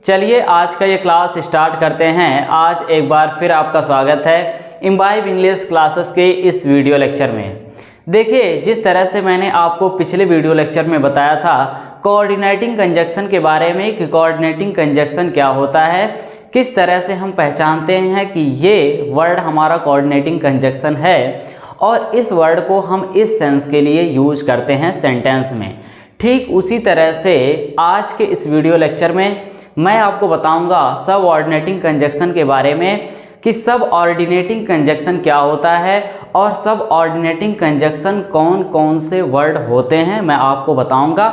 चलिए आज का ये क्लास स्टार्ट करते हैं। आज एक बार फिर आपका स्वागत है इम्बाइब इंग्लिश क्लासेस के इस वीडियो लेक्चर में। देखिए, जिस तरह से मैंने आपको पिछले वीडियो लेक्चर में बताया था कोऑर्डिनेटिंग कंजक्शन के बारे में कि कोऑर्डिनेटिंग कंजक्शन क्या होता है, किस तरह से हम पहचानते हैं कि ये वर्ड हमारा कोऑर्डिनेटिंग कंजक्शन है और इस वर्ड को हम इस सेंस के लिए यूज करते हैं सेंटेंस में। ठीक उसी तरह से आज के इस वीडियो लेक्चर में मैं आपको बताऊंगा सब ऑर्डिनेटिंग कंजक्शन के बारे में कि सब ऑर्डिनेटिंग कंजक्शन क्या होता है और सब ऑर्डिनेटिंग कंजक्शन कौन कौन से वर्ड होते हैं मैं आपको बताऊंगा,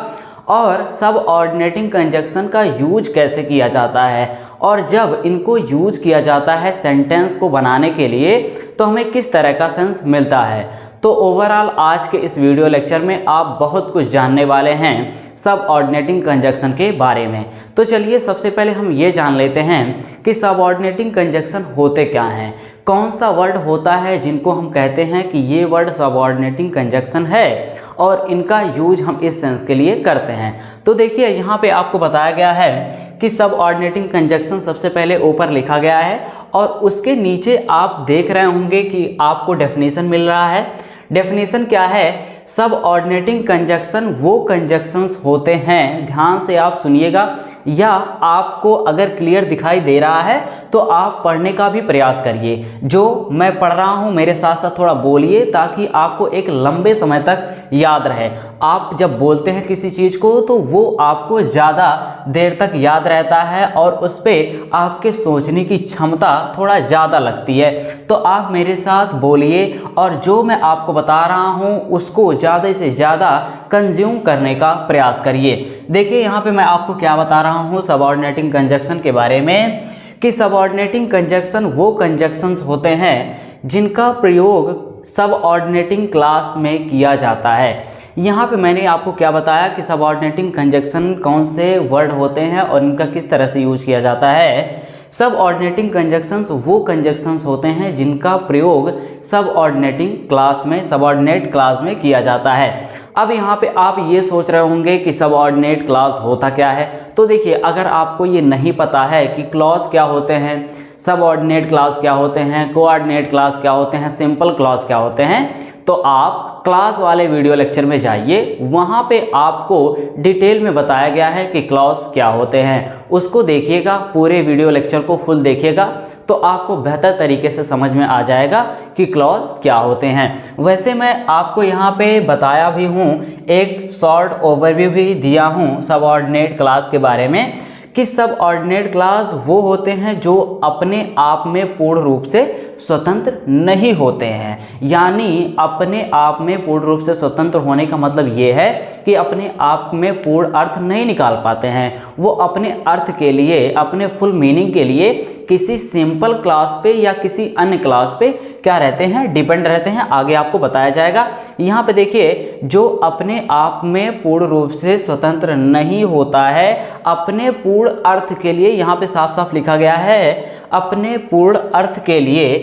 और सब ऑर्डिनेटिंग कंजक्शन का यूज कैसे किया जाता है और जब इनको यूज किया जाता है सेंटेंस को बनाने के लिए तो हमें किस तरह का सेंस मिलता है। तो ओवरऑल आज के इस वीडियो लेक्चर में आप बहुत कुछ जानने वाले हैं सब ऑर्डिनेटिंग कंजक्शन के बारे में। तो चलिए सबसे पहले हम ये जान लेते हैं कि सब ऑर्डिनेटिंग कंजक्शन होते क्या हैं, कौन सा वर्ड होता है जिनको हम कहते हैं कि ये वर्ड सब ऑर्डिनेटिंग कंजक्शन है और इनका यूज हम इस सेंस के लिए करते हैं। तो देखिए यहाँ पे आपको बताया गया है कि सब ऑर्डिनेटिंग कंजक्शन सबसे पहले ऊपर लिखा गया है और उसके नीचे आप देख रहे होंगे कि आपको डेफिनेशन मिल रहा है। डेफिनेशन क्या है? सब ऑर्डिनेटिंग कंजक्शन वो कंजक्शंस होते हैं, ध्यान से आप सुनिएगा, या आपको अगर क्लियर दिखाई दे रहा है तो आप पढ़ने का भी प्रयास करिए। जो मैं पढ़ रहा हूँ मेरे साथ साथ थोड़ा बोलिए ताकि आपको एक लंबे समय तक याद रहे। आप जब बोलते हैं किसी चीज़ को तो वो आपको ज़्यादा देर तक याद रहता है और उस पर आपके सोचने की क्षमता थोड़ा ज़्यादा लगती है। तो आप मेरे साथ बोलिए और जो मैं आपको बता रहा हूँ उसको ज़्यादा से ज़्यादा कंज्यूम करने का प्रयास करिए। देखिए यहाँ पे मैं आपको क्या बता रहा हूँ सबऑर्डिनेटिंग कंजक्शन के बारे में कि सबऑर्डिनेटिंग कंजक्शन वो कंजक्शंस होते हैं जिनका प्रयोग सबऑर्डिनेटिंग क्लास में किया जाता है। यहाँ पे मैंने आपको क्या बताया कि सबऑर्डिनेटिंग कंजक्शन कौन से वर्ड होते हैं और इनका किस तरह से यूज किया जाता है। सब ऑर्डिनेटिंग कंजक्शंस वो कंजक्शंस होते हैं जिनका प्रयोग सब ऑर्डिनेटिंग क्लास में सबऑर्डिनेट क्लास में किया जाता है। अब यहाँ पे आप ये सोच रहे होंगे कि सबऑर्डिनेट क्लास होता क्या है। तो देखिए, अगर आपको ये नहीं पता है कि क्लॉज क्या होते हैं, सबऑर्डिनेट क्लास क्या होते हैं, कोऑर्डिनेट क्लास क्या होते हैं, सिंपल क्लॉज क्या होते हैं, तो आप क्लास वाले वीडियो लेक्चर में जाइए, वहाँ पे आपको डिटेल में बताया गया है कि क्लॉज क्या होते हैं। उसको देखिएगा, पूरे वीडियो लेक्चर को फुल देखिएगा तो आपको बेहतर तरीके से समझ में आ जाएगा कि क्लॉज क्या होते हैं। वैसे मैं आपको यहाँ पे बताया भी हूँ, एक शॉर्ट ओवरव्यू भी दिया हूँ सबऑर्डिनेट क्लास के बारे में कि सबऑर्डिनेट क्लास वो होते हैं जो अपने आप में पूर्ण रूप से स्वतंत्र नहीं होते हैं। यानी अपने आप में पूर्ण रूप से स्वतंत्र होने का मतलब ये है कि अपने आप में पूर्ण अर्थ नहीं निकाल पाते हैं। वो अपने अर्थ के लिए, अपने फुल मीनिंग के लिए किसी सिंपल क्लास पे या किसी अन्य क्लास पे क्या रहते हैं, डिपेंड रहते हैं। आगे आपको बताया जाएगा। यहाँ पे देखिए, जो अपने आप में पूर्ण रूप से स्वतंत्र नहीं होता है, अपने पूर्ण अर्थ के लिए, यहाँ पे साफ साफ लिखा गया है, अपने पूर्ण अर्थ के लिए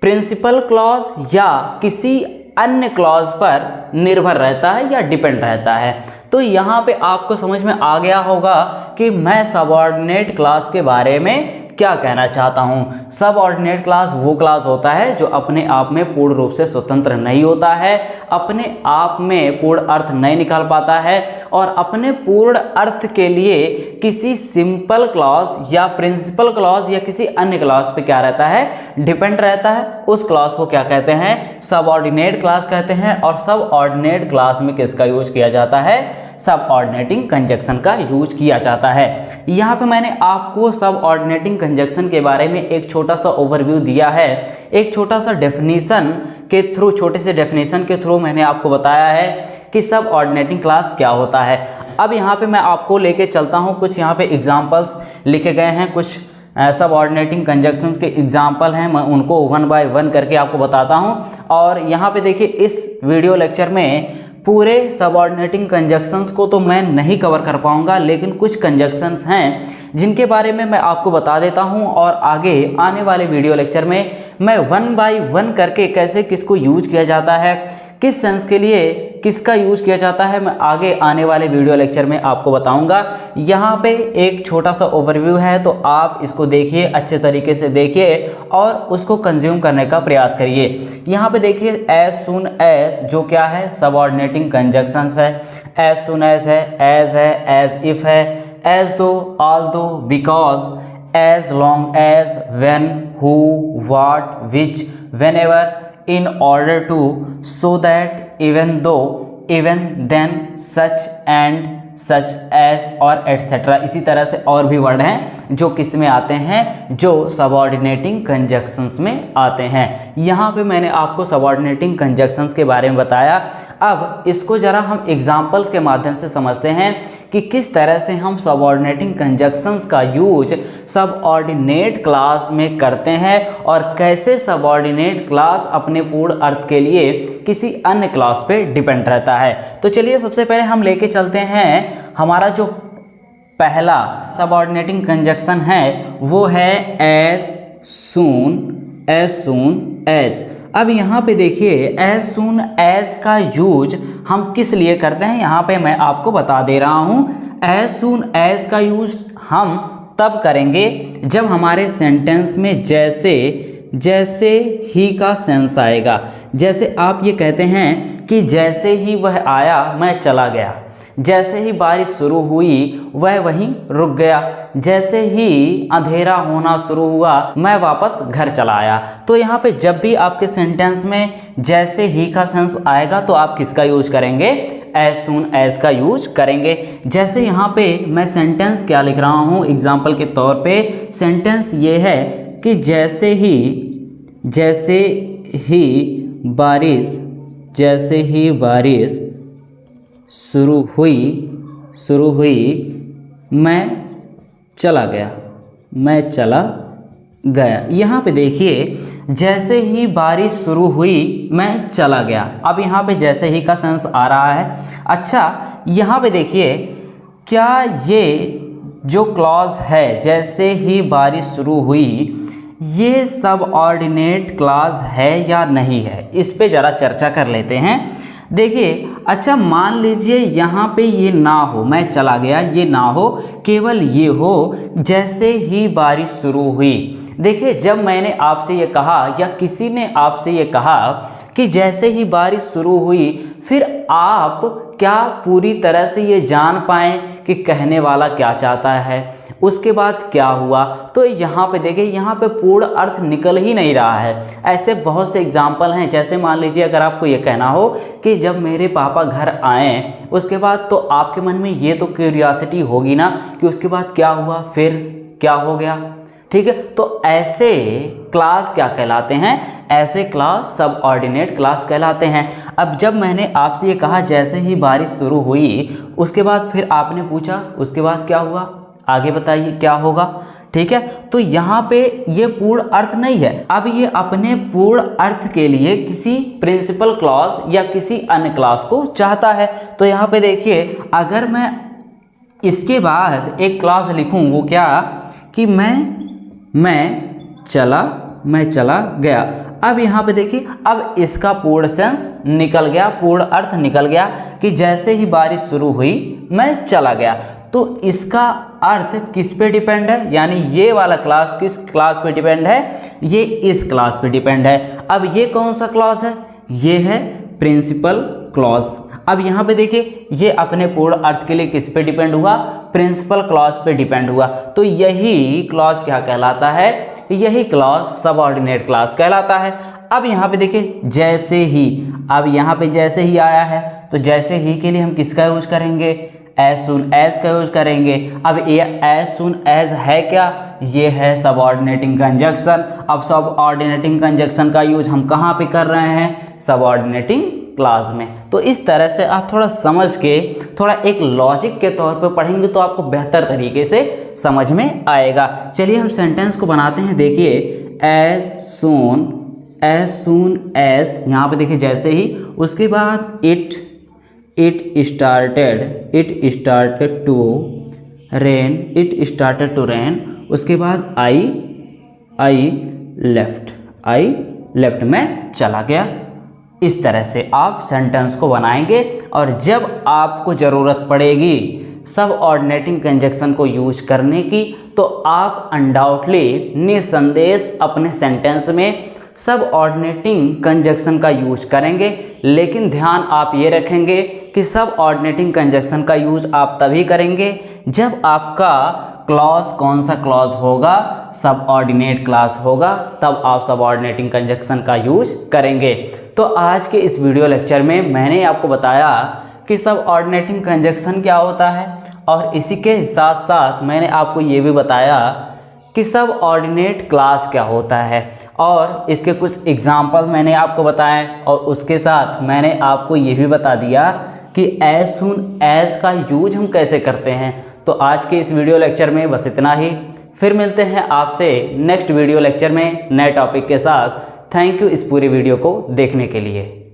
प्रिंसिपल क्लॉज या किसी अन्य क्लॉज पर निर्भर रहता है या डिपेंड रहता है। तो यहाँ पे आपको समझ में आ गया होगा कि मैं सबऑर्डिनेट क्लास के बारे में क्या कहना चाहता हूँ। सबऑर्डिनेट क्लास वो क्लास होता है जो अपने आप में पूर्ण रूप से स्वतंत्र नहीं होता है, अपने आप में पूर्ण अर्थ नहीं निकाल पाता है और अपने पूर्ण अर्थ के लिए किसी सिंपल क्लॉज या प्रिंसिपल क्लॉज या किसी अन्य क्लॉज पे क्या रहता है, डिपेंड रहता है। उस क्लॉज को क्या कहते हैं, सबऑर्डिनेट क्लास कहते हैं। और सबऑर्डिनेट क्लास में किसका यूज किया जाता है, सबऑर्डिनेटिंग कंजक्शन का यूज किया जाता है। यहाँ पे मैंने आपको सबऑर्डिनेटिंग कंजक्शन के बारे में एक छोटा सा ओवरव्यू दिया है, एक छोटा सा डेफिनेशन के थ्रू, छोटे से डेफिनेशन के थ्रू मैंने आपको बताया है कि सबऑर्डिनेटिंग क्लास क्या होता है। अब यहाँ पे मैं आपको लेके चलता हूँ, कुछ यहाँ पे एग्जाम्पल्स लिखे गए हैं, कुछ सबऑर्डिनेटिंग कंजक्शंस के एग्जाम्पल हैं, मैं उनको वन बाय वन करके आपको बताता हूँ। और यहाँ पे देखिए, इस वीडियो लेक्चर में पूरे सबऑर्डिनेटिंग कंजक्शंस को तो मैं नहीं कवर कर पाऊंगा, लेकिन कुछ कंजक्शंस हैं जिनके बारे में मैं आपको बता देता हूं और आगे आने वाले वीडियो लेक्चर में मैं वन बाय वन करके कैसे किसको यूज किया जाता है, किस सेंस के लिए किसका यूज किया जाता है मैं आगे आने वाले वीडियो लेक्चर में आपको बताऊंगा। यहाँ पे एक छोटा सा ओवरव्यू है, तो आप इसको देखिए, अच्छे तरीके से देखिए और उसको कंज्यूम करने का प्रयास करिए। यहाँ पे देखिए एज सुन एज जो क्या है, सबऑर्डिनेटिंग कंजक्शंस है। एज सुन एज है, एज इफ है, एज दो, ऑल दो, because, as long as, when, who, what, which, whenever, in order to, so that, even though, even then, such and such as और etcetera. इसी तरह से और भी वर्ड हैं जो किस में आते हैं, जो सबऑर्डिनेटिंग कंजक्शंस में आते हैं। यहाँ पे मैंने आपको सबऑर्डिनेटिंग कंजक्शंस के बारे में बताया। अब इसको जरा हम एग्जाम्पल के माध्यम से समझते हैं कि किस तरह से हम सबऑर्डिनेटिंग कंजक्शंस का यूज सबऑर्डिनेट क्लास में करते हैं और कैसे सबऑर्डिनेट क्लास अपने पूर्ण अर्थ के लिए किसी अन्य क्लास पे डिपेंड रहता है। तो चलिए सबसे पहले हम लेके चलते हैं हमारा जो पहला सबऑर्डिनेटिंग कंजक्शन है वो है एज सून एज। अब यहाँ पे देखिए एज सून एज का यूज हम किस लिए करते हैं, यहाँ पे मैं आपको बता दे रहा हूँ। एज सून एज का यूज हम तब करेंगे जब हमारे सेंटेंस में जैसे ही का सेंस आएगा। जैसे आप ये कहते हैं कि जैसे ही वह आया मैं चला गया, जैसे ही बारिश शुरू हुई वह वहीं रुक गया, जैसे ही अंधेरा होना शुरू हुआ मैं वापस घर चला आया। तो यहाँ पे जब भी आपके सेंटेंस में जैसे ही का सेंस आएगा तो आप किसका यूज करेंगे, एज सून एज का यूज करेंगे। जैसे यहाँ पे मैं सेंटेंस क्या लिख रहा हूँ एग्जाम्पल के तौर पे, सेंटेंस ये है कि जैसे ही बारिश शुरू हुई मैं चला गया। यहाँ पे देखिए जैसे ही बारिश शुरू हुई मैं चला गया। अब यहाँ पे जैसे ही का सेंस आ रहा है। अच्छा यहाँ पे देखिए क्या ये जो क्लॉज है जैसे ही बारिश शुरू हुई ये सबऑर्डिनेट क्लॉज है या नहीं है, इस पे ज़रा चर्चा कर लेते हैं। देखिए अच्छा मान लीजिए यहाँ पे ये ना हो, मैं चला गया ये ना हो, केवल ये हो जैसे ही बारिश शुरू हुई। देखिए जब मैंने आपसे ये कहा या किसी ने आपसे ये कहा कि जैसे ही बारिश शुरू हुई, फिर आप क्या पूरी तरह से ये जान पाएँ कि कहने वाला क्या चाहता है, उसके बाद क्या हुआ। तो यहाँ पे देखिए यहाँ पे पूर्ण अर्थ निकल ही नहीं रहा है। ऐसे बहुत से एग्जाम्पल हैं। जैसे मान लीजिए अगर आपको ये कहना हो कि जब मेरे पापा घर आए, उसके बाद तो आपके मन में ये तो क्यूरियोसिटी होगी ना कि उसके बाद क्या हुआ, फिर क्या हो गया, ठीक है। तो ऐसे क्लास क्या कहलाते हैं, ऐसे क्लास सबऑर्डिनेट क्लास कहलाते हैं। अब जब मैंने आपसे ये कहा जैसे ही बारिश शुरू हुई, उसके बाद फिर आपने पूछा उसके बाद क्या हुआ, आगे बताइए क्या होगा, ठीक है। तो यहाँ पे ये पूर्ण अर्थ नहीं है। अब ये अपने पूर्ण अर्थ के लिए किसी प्रिंसिपल क्लॉज या किसी अन्य क्लॉज को चाहता है। तो यहाँ पे देखिए अगर मैं इसके बाद एक क्लॉज लिखूँ वो क्या कि मैं चला गया। अब यहाँ पे देखिए अब इसका पूर्ण सेंस निकल गया, पूर्ण अर्थ निकल गया कि जैसे ही बारिश शुरू हुई मैं चला गया। तो इसका अर्थ किस पे डिपेंड है, यानी ये वाला क्लास किस क्लास पे डिपेंड है, ये इस क्लास पे डिपेंड है। अब ये कौन सा क्लॉज है, ये है प्रिंसिपल क्लॉज। अब यहाँ पे देखिए ये अपने पूर्ण अर्थ के लिए किस पे डिपेंड हुआ, प्रिंसिपल क्लॉज पे डिपेंड हुआ। तो यही क्लॉज क्या कहलाता है, यही क्लॉज सबऑर्डिनेट क्लॉज कहलाता है। अब यहाँ पे देखिए जैसे ही, अब यहाँ पे जैसे ही आया है तो जैसे ही के लिए हम किसका यूज करेंगे, एज सुन एज का यूज करेंगे। अब ये एज सुन एज है क्या, ये है सबऑर्डिनेटिंग कंजक्शन। अब सबऑर्डिनेटिंग कंजक्शन का यूज हम कहाँ पे कर रहे हैं, सबऑर्डिनेटिंग क्लॉज में। तो इस तरह से आप थोड़ा समझ के थोड़ा एक लॉजिक के तौर पे पढ़ेंगे तो आपको बेहतर तरीके से समझ में आएगा। चलिए हम सेंटेंस को बनाते हैं। देखिए एज सून एज, यहाँ पे देखिए जैसे ही, उसके बाद इट स्टार्टेड टू रेन, उसके बाद आई लेफ्ट, मैं चला गया। इस तरह से आप सेंटेंस को बनाएंगे और जब आपको ज़रूरत पड़ेगी सबऑर्डिनेटिंग कंजक्शन को यूज करने की तो आप अनडाउटली निसंदेह अपने सेंटेंस में सबऑर्डिनेटिंग कंजक्शन का यूज करेंगे। लेकिन ध्यान आप ये रखेंगे कि सबऑर्डिनेटिंग कंजक्शन का यूज आप तभी करेंगे जब आपका क्लॉज कौन सा क्लॉज होगा, सबऑर्डिनेट क्लॉज होगा, तब आप सबऑर्डिनेटिंग कंजक्शन का यूज करेंगे। तो आज के इस वीडियो लेक्चर में मैंने आपको बताया कि सबऑर्डिनेटिंग कंजक्शन क्या होता है और इसी के साथ साथ मैंने आपको ये भी बताया कि सबऑर्डिनेट क्लॉज क्या होता है और इसके कुछ एग्जांपल्स मैंने आपको बताए और उसके साथ मैंने आपको ये भी बता दिया कि एज सून एज का यूज हम कैसे करते हैं। तो आज के इस वीडियो लेक्चर में बस इतना ही, फिर मिलते हैं आपसे नेक्स्ट वीडियो लेक्चर में नए टॉपिक के साथ। थैंक यू इस पूरे वीडियो को देखने के लिए।